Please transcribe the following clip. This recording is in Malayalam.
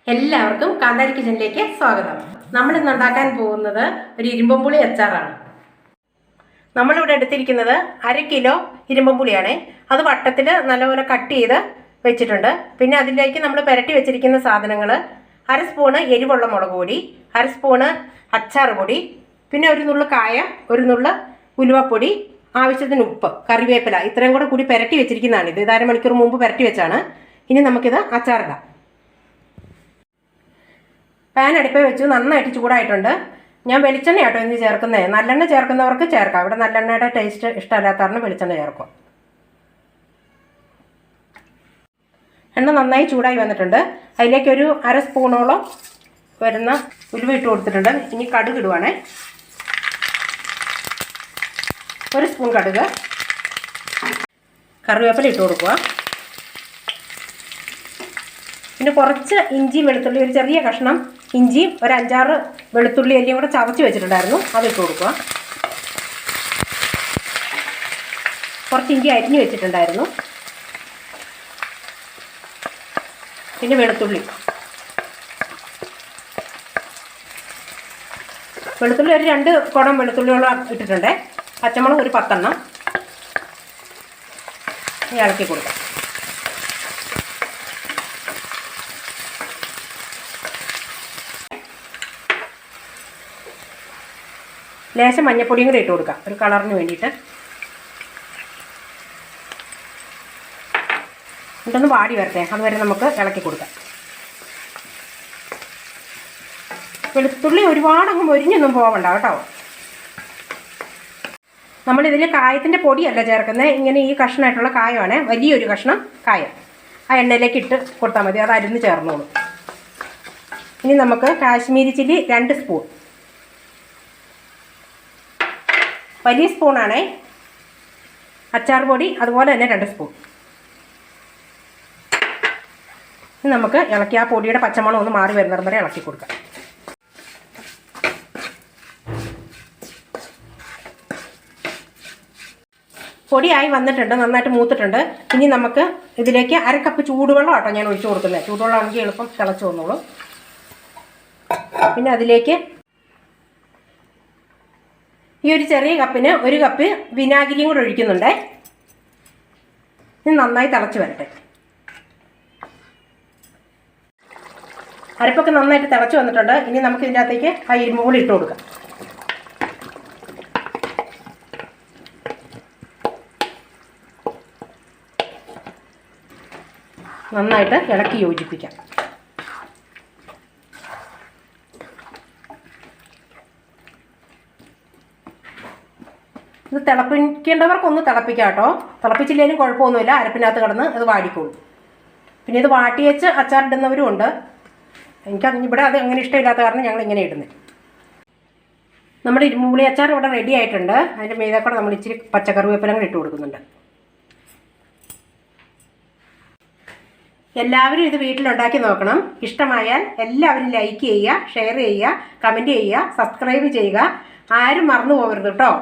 എല്ലാവർക്കും കാന്താരി കിച്ചണിലേക്ക് സ്വാഗതം. നമ്മൾ ഇന്ന് ഉണ്ടാക്കാൻ പോകുന്നത് ഒരു ഇരുമ്പമ്പുളി അച്ചാറാണ്. നമ്മളിവിടെ എടുത്തിരിക്കുന്നത് 1/2 കിലോ ഇരുമ്പമ്പുളിയാണ്. അത് വട്ടത്തിൽ നല്ലപോലെ കട്ട് ചെയ്ത് വെച്ചിട്ടുണ്ട്. പിന്നെ അതിലേക്ക് നമ്മൾ പുരട്ടി വെച്ചിരിക്കുന്ന സാധനങ്ങൾ 1/2 സ്പൂണ് എരിവുള്ള മുളക് പൊടി, 1/2 സ്പൂണ് അച്ചാർ പൊടി, പിന്നെ ഒരു നുള്ളു കായം, ഒരു നുള്ളു ഉലുവപ്പൊടി, ആവശ്യത്തിന് ഉപ്പ്, കറിവേപ്പില, ഇത്രയും കൂടെ കൂടി പുരട്ടി വെച്ചിരിക്കുന്നതാണ്. ഇത് 1/2 മണിക്കൂർ മുമ്പ് പുരട്ടി വെച്ചാണ്. ഇനി നമുക്കിത് അച്ചാറിടാം. പാൻ അടുപ്പിൽ വെച്ചു, നന്നായിട്ട് ചൂടായിട്ടുണ്ട്. ഞാൻ വെളിച്ചെണ്ണ ആട്ടോ ഇന്ന് ചേർക്കുന്നത്. നല്ലെണ്ണ ചേർക്കുന്നവർക്ക് ചേർക്കാം. ഇവിടെ നല്ലെണ്ണയുടെ ടേസ്റ്റ് ഇഷ്ടമല്ലാത്തവർക്ക് വെളിച്ചെണ്ണ ചേർക്കും. എണ്ണ നന്നായി ചൂടായി വന്നിട്ടുണ്ട്. അതിലേക്ക് ഒരു 1/2 സ്പൂണോളം വരുന്ന ഉലുവ ഇട്ട് കൊടുത്തിട്ടുണ്ട്. ഇനി കടുക് ഇടുവാണേ. 1 സ്പൂൺ കടുക്, കറിവേപ്പില ഇട്ട് കൊടുക്കുക. പിന്നെ കുറച്ച് ഇഞ്ചിയും വെളുത്തുള്ളി, ഒരു ചെറിയ കഷ്ണം ഇഞ്ചിയും ഒരു 5-6 വെളുത്തുള്ളി എല്ലാം കൂടെ ചതച്ച് വെച്ചിട്ടുണ്ടായിരുന്നു, അതിട്ട് കൊടുക്കുക. കുറച്ച് ഇഞ്ചി അരിഞ്ഞ് വെച്ചിട്ടുണ്ടായിരുന്നു. പിന്നെ വെളുത്തുള്ളി ഒരു 2 കുടം വെളുത്തുള്ളിയോളം ഇട്ടിട്ടുണ്ട്. പച്ചമുളക് ഒരു 10 എണ്ണം ഇളക്കി കൊടുക്കാം. ലേശം മഞ്ഞപ്പൊടിയും കൂടി ഇട്ട് കൊടുക്കാം, ഒരു കളറിന് വേണ്ടിയിട്ട്. എന്നിട്ടൊന്ന് വാടി വരട്ടെ, അതുവരെ നമുക്ക് ഇളക്കി കൊടുക്കാം. വെളുത്തുള്ളി ഒരുപാടങ്ങ് മൊരിഞ്ഞൊന്നും പോകണ്ട കേട്ടോ. നമ്മളിതിൽ കായത്തിൻ്റെ പൊടിയല്ല ചേർക്കുന്നത്, ഇങ്ങനെ ഈ കഷ്ണമായിട്ടുള്ള കായമാണ്, വലിയൊരു കഷ്ണം കായം. ആ എണ്ണയിലേക്ക് ഇട്ട് കൊടുത്താൽ മതി, അത് അരിഞ്ഞ് ചേർന്നോളൂ. ഇനി നമുക്ക് കാശ്മീരി ചില്ലി 2 സ്പൂൺ, വലിയ സ്പൂണാണേ. അച്ചാർ പൊടി അതുപോലെ തന്നെ 2 സ്പൂൺ. ഇനി നമുക്ക് ഇളക്കി ആ പൊടിയുടെ പച്ചമണം ഒന്ന് മാറി വരുന്നത് വരെ ഇളക്കി കൊടുക്കാം. പൊടിയായി വന്നിട്ടുണ്ട്, നന്നായിട്ട് മൂത്തിട്ടുണ്ട്. ഇനി നമുക്ക് ഇതിലേക്ക് 1/2 കപ്പ് ചൂടുവെള്ളം ആട്ടോ ഞാൻ ഒഴിച്ചു കൊടുക്കുന്നത്. ചൂടുവെള്ളമാണെങ്കിൽ എളുപ്പം തിളച്ച് വന്നോളൂ. പിന്നെ അതിലേക്ക് ഈ ഒരു ചെറിയ കപ്പിന് 1 കപ്പ് വിനാഗിരിയും കൂടെ ഒഴിക്കുന്നുണ്ട്. ഇത് നന്നായി തിളച്ച് വരട്ടെ. അരപ്പൊക്കെ നന്നായിട്ട് തിളച്ച് വന്നിട്ടുണ്ട്. ഇനി നമുക്ക് ഇതിൻ്റെ അകത്തേക്ക് ആ ഇരുമ്പുപുളി ഇട്ട് കൊടുക്കാം. നന്നായിട്ട് ഇളക്കി യോജിപ്പിക്കാം. ഇത് തിളപ്പിക്കേണ്ടവർക്കൊന്ന് തിളപ്പിക്കാം കേട്ടോ. തിളപ്പിച്ചില്ലെങ്കിലും കുഴപ്പമൊന്നുമില്ല, അരപ്പിനകത്ത് കിടന്ന് അത് വാടിക്കോളും. പിന്നെ ഇത് വാട്ടി വെച്ച് അച്ചാറിടുന്നവരും ഉണ്ട്. എനിക്ക് ഇവിടെ അത് അങ്ങനെ ഇഷ്ടമില്ലാത്ത കാരണം ഞങ്ങൾ ഇങ്ങനെ ഇടുന്നത്. നമ്മുടെ ഇരുമ്പുപുളി അച്ചാർ ഇവിടെ റെഡി ആയിട്ടുണ്ട്. അതിൻ്റെ മീതെ കൂടെ നമ്മൾ ഇച്ചിരി പച്ചക്കറിവേപ്പില കൂടെ ഇട്ട് കൊടുക്കുന്നുണ്ട്. എല്ലാവരും ഇത് വീട്ടിലുണ്ടാക്കി നോക്കണം. ഇഷ്ടമായാൽ എല്ലാവരും ലൈക്ക് ചെയ്യുക, ഷെയർ ചെയ്യുക, കമൻറ്റ് ചെയ്യുക, സബ്സ്ക്രൈബ് ചെയ്യുക. ആരും മറന്നു പോകരുത് കേട്ടോ.